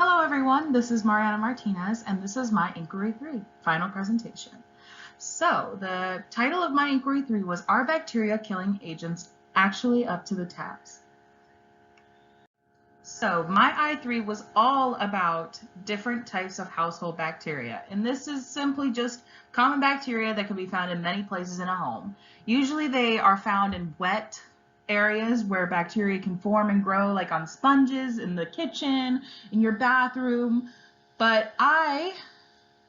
Hello everyone, this is Mariana Martinez and this is my Inquiry 3 final presentation. So the title of my Inquiry 3 was, Are Bacteria Killing Agents Actually Up to the Task? So my I3 was all about different types of household bacteria, and this is simply just common bacteria that can be found in many places in a home. Usually they are found in wet areas where bacteria can form and grow, like on sponges, in the kitchen, in your bathroom. But I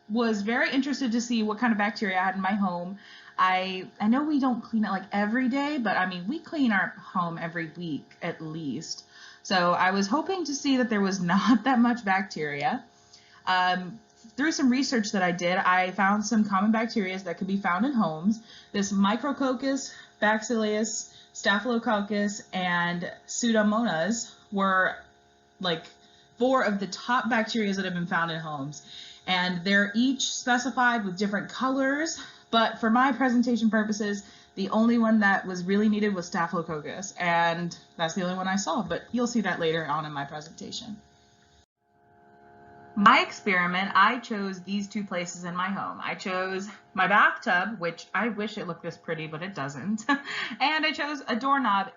was very interested to see what kind of bacteria I had in my home. I know we don't clean it like every day, but I mean, we clean our home every week at least. So I was hoping to see that there was not that much bacteria. Through some research that I did, I found some common bacteria that could be found in homes. This Micrococcus, Bacillus, Staphylococcus, and Pseudomonas were like 4 of the top bacteria that have been found in homes. And they're each specified with different colors, but for my presentation purposes, the only one that was really needed was Staphylococcus, and that's the only one I saw, but you'll see that later on in my presentation. My experiment, I chose these 2 places in my home. I chose my bathtub, which I wish it looked this pretty, but it doesn't. And I chose a doorknob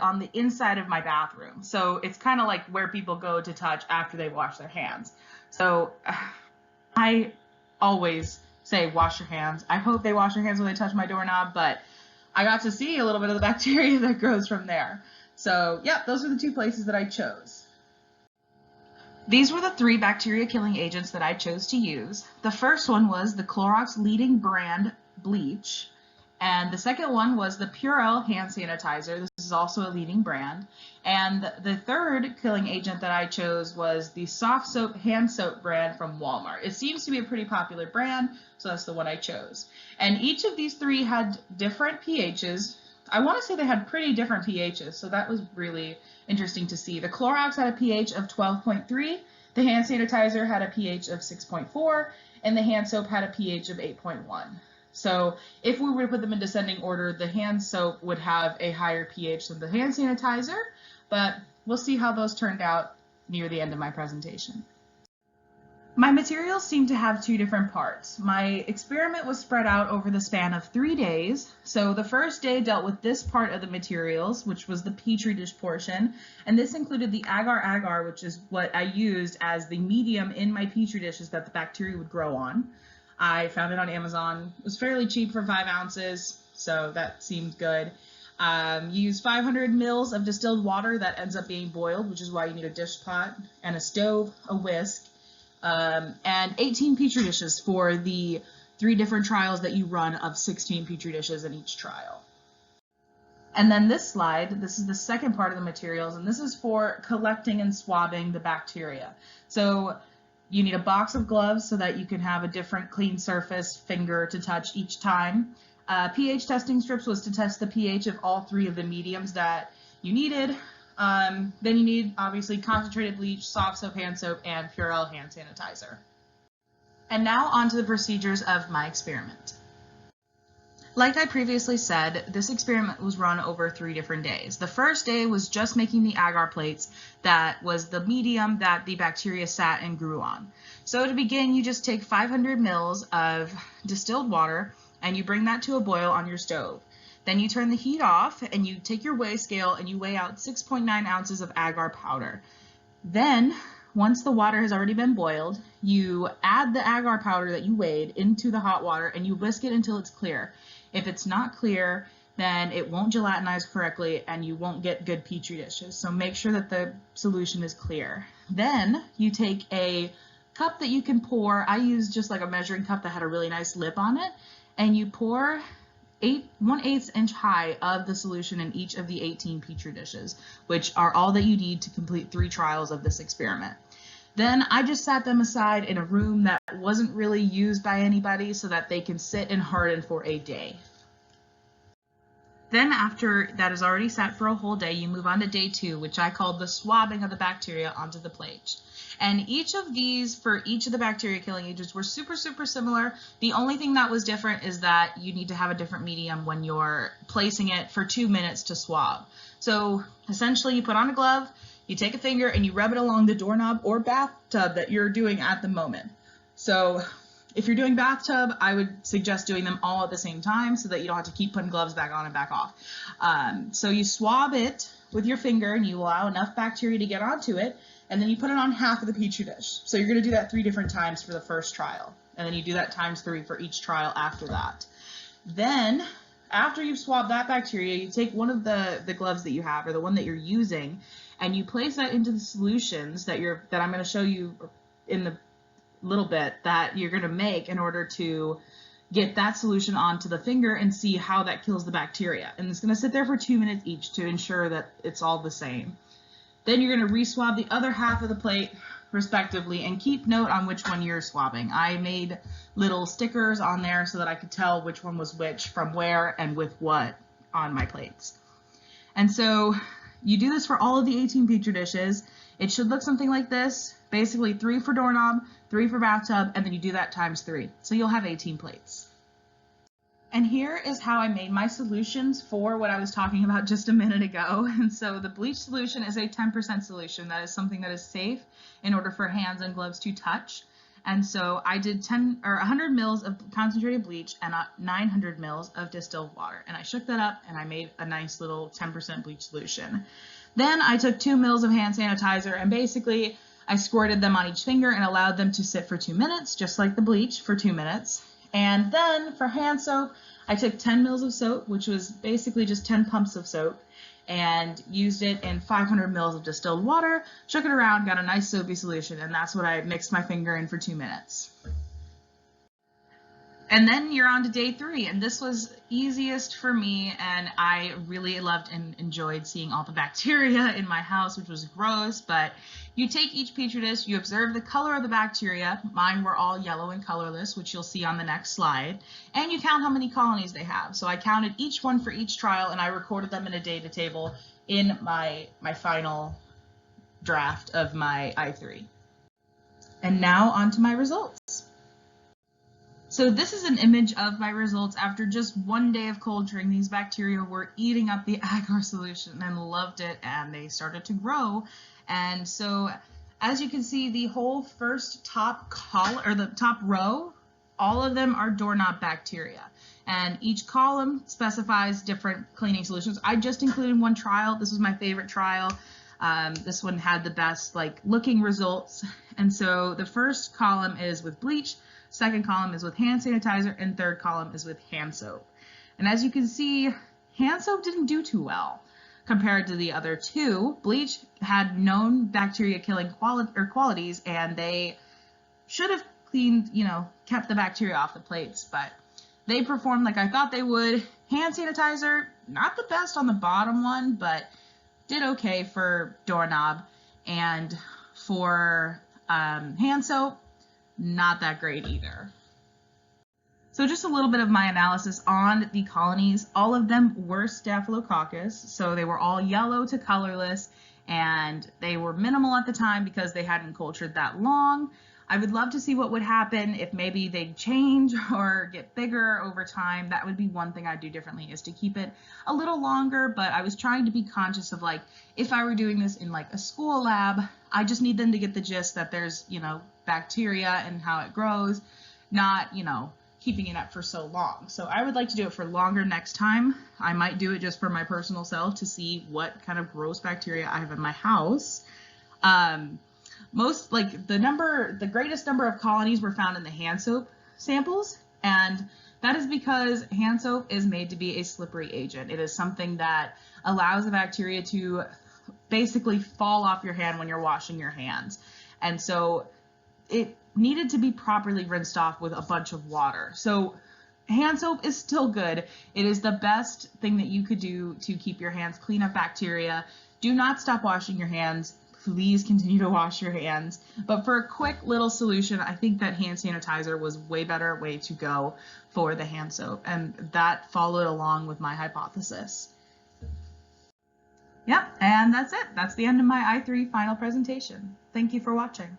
on the inside of my bathroom. So it's kind of like where people go to touch after they wash their hands. So I always say wash your hands. I hope they wash their hands when they touch my doorknob, but I got to see a little bit of the bacteria that grows from there. So yeah, those are the 2 places that I chose. These were the 3 bacteria killing agents that I chose to use. The first one was the Clorox leading brand bleach, and the second one was the Purell hand sanitizer. This is also a leading brand. And the third killing agent that I chose was the soft soap hand soap brand from Walmart. It seems to be a pretty popular brand, so that's the one I chose. And each of these 3 had different pHs. I want to say they had pretty different pHs, so that was really interesting to see. The Clorox had a pH of 12.3, the hand sanitizer had a pH of 6.4, and the hand soap had a pH of 8.1. So if we were to put them in descending order, the hand soap would have a higher pH than the hand sanitizer, but we'll see how those turned out near the end of my presentation. My materials seem to have 2 different parts. My experiment was spread out over the span of 3 days. So the first day dealt with this part of the materials, which was the Petri dish portion, and this included the agar-agar, which is what I used as the medium in my Petri dishes that the bacteria would grow on. I found it on Amazon. It was fairly cheap for 5 ounces, so that seemed good. You use 500 mils of distilled water that ends up being boiled, which is why you need a dish pot, and a stove, a whisk, and 18 Petri dishes for the 3 different trials that you run of 16 Petri dishes in each trial. And then this slide, this is the second part of the materials, and this is for collecting and swabbing the bacteria. So you need a box of gloves so that you can have a different clean surface finger to touch each time. pH testing strips was to test the pH of all 3 of the mediums that you needed. Then you need, obviously, concentrated bleach, soft soap, hand soap, and Purell hand sanitizer. And now on to the procedures of my experiment. Like I previously said, this experiment was run over 3 different days. The first day was just making the agar plates that was the medium that the bacteria sat and grew on. So to begin, you just take 500 mils of distilled water and you bring that to a boil on your stove. Then you turn the heat off and you take your weigh scale and you weigh out 6.9 ounces of agar powder. Then, once the water has already been boiled, you add the agar powder that you weighed into the hot water and you whisk it until it's clear. If it's not clear, then it won't gelatinize correctly and you won't get good Petri dishes. So make sure that the solution is clear. Then you take a cup that you can pour. I used just like a measuring cup that had a really nice lip on it, and you pour 1/8 inch high of the solution in each of the 18 Petri dishes, which are all that you need to complete 3 trials of this experiment. Then I just sat them aside in a room that wasn't really used by anybody so that they can sit and harden for a day. Then after that is already sat for a whole day, you move on to day 2, which I called the swabbing of the bacteria onto the plate. And each of these, for each of the bacteria killing agents, were super similar. The only thing that was different is that you need to have a different medium when you're placing it for 2 minutes to swab. So essentially you put on a glove, You take a finger and you rub it along the doorknob or bathtub that you're doing at the moment. So if you're doing bathtub, I would suggest doing them all at the same time so that you don't have to keep putting gloves back on and back off. So you swab it with your finger and you allow enough bacteria to get onto it, and then you put it on half of the Petri dish. So you're going to do that 3 different times for the first trial, and then you do that times 3 for each trial after that. Then, after you've swabbed that bacteria, you take one of the gloves that you have, or the one that you're using, and you place that into the solutions that I'm going to show you in the little bit that you're going to make in order to get that solution onto the finger and see how that kills the bacteria. And it's going to sit there for 2 minutes each to ensure that it's all the same. Then you're going to re-swab the other half of the plate respectively, and keep note on which one you're swabbing. I made little stickers on there so that I could tell which one was which from where and with what on my plates. And so you do this for all of the 18 Petri dishes. It should look something like this, basically 3 for doorknob, 3 for bathtub, and then you do that times 3. So you'll have 18 plates. And here is how I made my solutions for what I was talking about just a minute ago. And so the bleach solution is a 10% solution. That is something that is safe in order for hands and gloves to touch. And so I did 100 mils of concentrated bleach and 900 mils of distilled water. And I shook that up and I made a nice little 10% bleach solution. Then I took 2 mils of hand sanitizer and basically I squirted them on each finger and allowed them to sit for 2 minutes, just like the bleach for 2 minutes. And then for hand soap, I took 10 mils of soap, which was basically just 10 pumps of soap, and used it in 500 mils of distilled water, shook it around, got a nice soapy solution, and that's what I mixed my finger in for 2 minutes. And then you're on to day 3, and this was easiest for me, and I really loved and enjoyed seeing all the bacteria in my house, which was gross, but you take each Petri dish, you observe the color of the bacteria. Mine were all yellow and colorless, which you'll see on the next slide, and you count how many colonies they have. So I counted each one for each trial, and I recorded them in a data table in my final draft of my I3. And now on to my results. So this is an image of my results after just 1 day of culturing. These bacteria were eating up the agar solution and loved it, and they started to grow. And so as you can see, the whole first top row, all of them are doorknob bacteria. And each column specifies different cleaning solutions. I just included one trial. This was my favorite trial. This one had the best looking results. And so the first column is with bleach, second column is with hand sanitizer, and third column is with hand soap. And as you can see, hand soap didn't do too well compared to the other two. Bleach had known bacteria killing qualities, and they should have cleaned, kept the bacteria off the plates, but they performed like I thought they would. Hand sanitizer, not the best on the bottom one, but did okay for doorknob. And for hand soap, not that great either. So just a little bit of my analysis on the colonies. All of them were Staphylococcus, so they were all yellow to colorless, and they were minimal at the time because they hadn't cultured that long. I would love to see what would happen if maybe they'd change or get bigger over time. That would be one thing I'd do differently, is to keep it a little longer, but I was trying to be conscious of if I were doing this in a school lab, I just need them to get the gist that there's, bacteria and how it grows, not, keeping it up for so long. So I would like to do it for longer next time. I might do it just for my personal self to see what kind of gross bacteria I have in my house. The greatest number of colonies were found in the hand soap samples, and that is because hand soap is made to be a slippery agent. It is something that allows the bacteria to basically fall off your hand when you're washing your hands. And so it needed to be properly rinsed off with a bunch of water. So hand soap is still good. It is the best thing that you could do to keep your hands clean of bacteria. Do not stop washing your hands. Please continue to wash your hands. But for a quick little solution, I think that hand sanitizer was way better way to go for the hand soap. And that followed along with my hypothesis. Yep, and that's it. That's the end of my I3 final presentation. Thank you for watching.